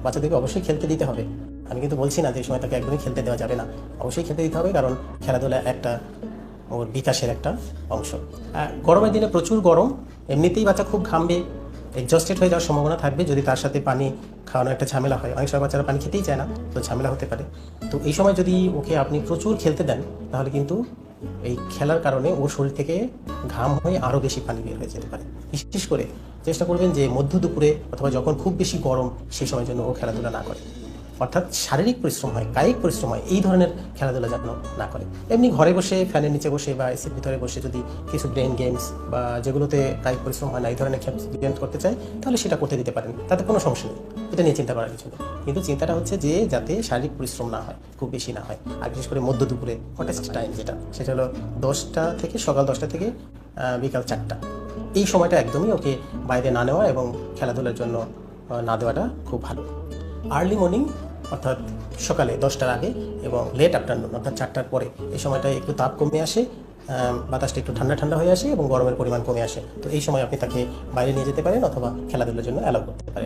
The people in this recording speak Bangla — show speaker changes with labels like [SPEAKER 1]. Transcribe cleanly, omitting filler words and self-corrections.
[SPEAKER 1] বাচ্চাদেরকে অবশ্যই খেলতে দিতে হবে। আমি কিন্তু বলছি না যে এই সময় তাকে একদমই খেলতে দেওয়া যাবে না, অবশ্যই খেলতে দিতে হবে, কারণ খেলাধুলা একটা ওর বিকাশের একটা অংশ। গরমের দিনে প্রচুর গরম, এমনিতেই বাচ্চা খুব ঘামবে, এক্সস্টেড হয়ে যাওয়ার সম্ভাবনা থাকবে যদি তার সাথে পানি খাওয়ানো একটা ঝামেলা হয়। অনেক সময় বাচ্চারা পানি খেতেই চায় না, তো ঝামেলা হতে পারে। তো এই সময় যদি ওকে আপনি প্রচুর খেলতে দেন, তাহলে কিন্তু এই খেলার কারণে ওর শরীর থেকে ঘাম হয়ে আরও বেশি পানি বের হয়ে যেতে পারে। বিশেষ করে চেষ্টা করবেন যে মধ্য দুপুরে অথবা যখন খুব বেশি গরম সেই সময়ের জন্য ও খেলাধুলা না করে, অর্থাৎ শারীরিক পরিশ্রম হয়, কায়িক পরিশ্রম হয়, এই ধরনের খেলাধুলা যেন না করে। এমনি ঘরে বসে ফ্যানের নিচে বসে বা এসির ভিতরে বসে যদি কিছু ব্রেন গেমস বা যেগুলোতে কায়িক পরিশ্রম হয় না এই ধরনের গেম করতে চায়, তাহলে সেটা করতে দিতে পারেন, তাতে কোনো সমস্যা নেই, এটা নিয়ে চিন্তা করার কিছু নেই। কিন্তু চিন্তাটা হচ্ছে যে যাতে শারীরিক পরিশ্রম না হয়, খুব বেশি না হয়। আর বিশেষ করে মধ্য দুপুরে হটেস্ট টাইম সেটা হলো 10টা থেকে সকাল 10টা থেকে বিকাল 4টা, এই সময়টা একদমই ওকে বাইরে না নেওয়া এবং খেলাধুলার জন্য না দেওয়াটা খুব ভালো। আর্লি মর্নিং অর্থাৎ সকালে 10টার আগে এবং লেট আফটারনুন অর্থাৎ 4টার পরে, এই সময়টায় একটু তাপ কমে আসে, বাতাসটা একটু ঠান্ডা ঠান্ডা হয়ে আসে এবং গরমের পরিমাণ কমে আসে। তো এই সময় আপনি তাকে বাইরে নিয়ে যেতে পারেন অথবা খেলাধুলার জন্য অ্যালাউ করতে পারেন।